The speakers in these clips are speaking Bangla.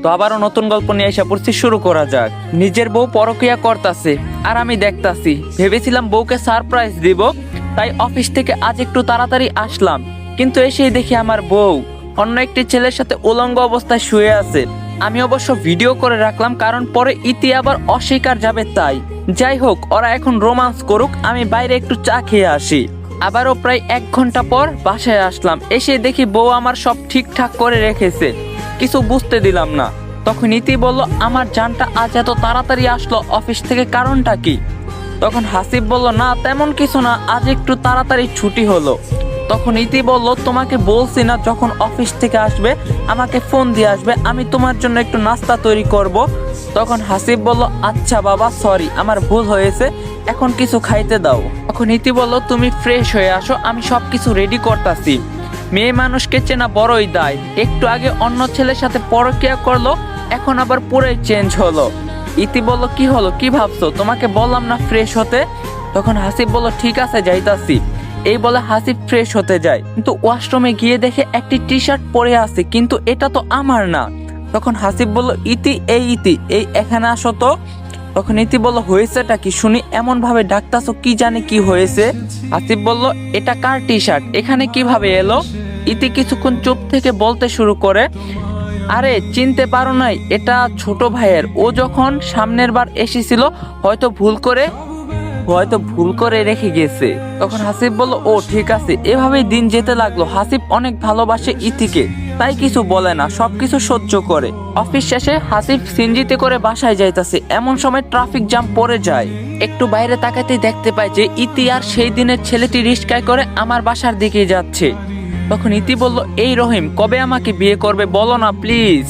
তো আবারও নতুন গল্প নিয়ে এসে পড়ছি, শুরু করা যাক। নিজের বউ পরকিয়া করতাছে আর আমি দেখতাছি। ভেবেছিলাম বউকে সারপ্রাইজ দিব, তাই অফিস থেকে আজ একটু তাড়াতাড়ি আসলাম, কিন্তু এসেই দেখি আমার বউ অন্য একটি ছেলের সাথে উলঙ্গ অবস্থায় শুয়ে আছে। আমি অবশ্য ভিডিও করে রাখলাম, কারণ পরে ইতি আবার অস্বীকার যাবে তাই। যাই হোক, ওরা এখন রোমান্স করুক, আমি বাইরে একটু চা খেয়ে আসি। আবারও প্রায় 1 ঘন্টা পর বাসায় আসলাম। এসে দেখি বউ আমার সব ঠিকঠাক করে রেখেছে, কিছু বুঝতে দিলাম না। তখন ইতি বলল, আমার জানটা আজ এত তাড়াতাড়ি আসলো অফিস থেকে, কারণটা কি? তখন হাসিব বলল, না তেমন কিছু না, আজ একটু তাড়াতাড়ি ছুটি হলো। তখন ইতি বলল, তোমাকে বলছি না যখন অফিস থেকে আসবে আমাকে ফোন দিয়ে আসবে, আমি তোমার জন্য একটু নাস্তা তৈরি করব। তখন হাসিব বলল, আচ্ছা বাবা, সরি, আমার ভুল হয়েছে, এখন কিছু খাইতে দাও। তখন ইতি বলল, তুমি ফ্রেশ হয়ে আসো, আমি সব কিছু রেডি করতাছি। মেয়ে মানুষকে চেনা বড়ই দায়। একটু আগে অন্য ছেলের সাথে পরকিয়া করলো, এখন আবার পুরোই চেঞ্জ হলো। ইতি বলল, কি হলো, কি ভাবছো? তোমাকে বললাম না ফ্রেশ হতে। তখন হাসিব বলল, ঠিক আছে, যাইতাছি। এই বলে হাসিব ফ্রেশ হতে যায়, কিন্তু ওয়াশরুমে গিয়ে দেখে একটি টি শার্ট পরে আছে, কিন্তু এটা তো আমার না। তখন হাসিব বলল, ইতি, এই এখানে আসো তো। তখন ইতি বলল, হয়েছেটা কি শুনি, এমন ভাবে ডাকতাছো, কি জানি কি হয়েছে? হাসিব বলল, এটা কার টি শার্ট, এখানে কিভাবে এলো? ইতি কিছুক্ষণ চুপ থেকে বলতে শুরু করে, আরে চিনতে পারো নাই, এটা ছোট ভাইয়ের, ও যখন সামনের বার এসেছিল হয়তো ভুল করে রেখে গেছে। তখন হাসিব বলল, ও ঠিক আছে। এভাবেই দিন যেতে লাগলো। হাসিব অনেক ভালোবাসে ইতিকে, তাই কিছু বলে না, সবকিছু সহ্য করে। অফিস শেষে হাসিব সিনজিতে করে বাসায় যাইতাছে, এমন সময় ট্রাফিক জ্যাম পড়ে যায়। একটু বাইরে তাকাতেই দেখতে পায় যে ইতি আর সেই দিনের ছেলেটি রিস্কায় করে আমার বাসার দিকে যাচ্ছে। তখন ইতি বলল, এই রহিম, কবে আমাকে বিয়ে করবে বলো না প্লিজ।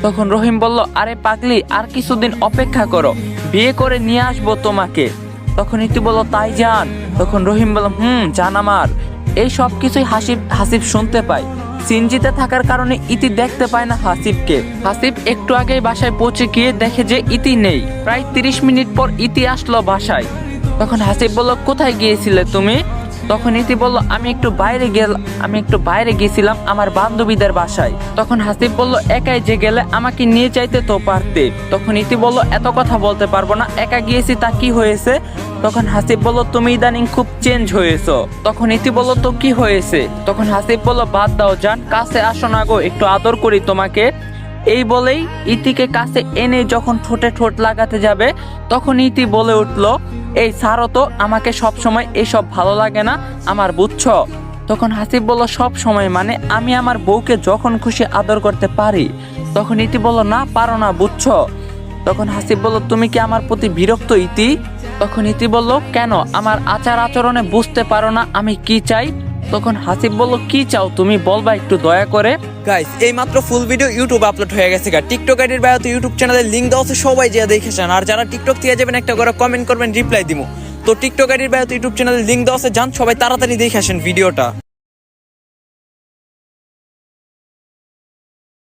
তখন রহিম বলল, আরে পাগলি, আর কিছুদিন অপেক্ষা করো, বিয়ে করে নিয়ে আসবো তোমাকে। তখন ইতি বলল, তাই জান? তখন রহিম বলল, জান আমার। এই সব কিছুই হাসিব শুনতে পায়। সিনজিতে থাকার কারণে ইতি দেখতে পায় না হাসিবকে। হাসিব একটু আগেই বাসায় পৌঁছে গিয়ে দেখে যে ইতি নেই। প্রায় 30 মিনিট পর ইতি আসলো বাসায়। তখন হাসিব বলল, কোথায় গিয়েছিলে তুমি? তখন ইতি বলল, আমি একটু বাইরে গেছিলাম আমার বান্ধবীদের বাসায়। তখন হাসিব বলল, একাই যে গেলে, আমাকে নিয়ে যাইতে তো পারতে। তখন ইতি বলল, এত কথা বলতে পারবো না, একা গিয়েছি তা কি হয়েছে? তখন হাসিব বলল, তুমি ইদানিং খুব চেঞ্জ হয়েছো। তখন ইতি বলল, তো কি হয়েছে? তখন হাসিব বলল, বাদ দাও জান, কাছে আসো না গো, একটু আদর করি তোমাকে। এই বলেই ইতিকে কাছে এনে যখন ঠোঁটে ঠোঁট লাগাতে যাবে, তখন ইতি বলে উঠলো, এই ছাড়ো তো, আমাকে সব সময় এসব ভালো লাগে না আমার, বুঝছো? তখন হাসিব বলল, সব সময় মানে? আমি আমার বউকে যখন খুশি আদর করতে পারি। তখন ইতি বলল, না পারো না, বুঝছো? তখন হাসিব বলল, তুমি কি আমার প্রতি বিরক্ত ইতি? তখন ইতি বলল, কেন, আমার আচার আচরণে বুঝতে পারো না আমি কি চাই? তখন হাসিব বলল, কি চাও তুমি, বলবা একটু দয়া করে। গাইস, এই মাত্র ফুল ভিডিও ইউটিউবে আপলোড হয়ে গেছে। টিকটক আইডির বায়োতে ইউটিউব চ্যানেলের লিংক দেওয়া আছে, সবাই যা দেখেছেন। আর যারা টিকটক থেকে যাবেন একটা করে কমেন্ট করবেন, রিপ্লাই দিমু। তো টিকটক আইডির বায়োতে ইউটিউব চ্যানেলের লিংক দেওয়া আছে, যান সবাই তাড়াতাড়ি দেখে আসেন ভিডিওটা।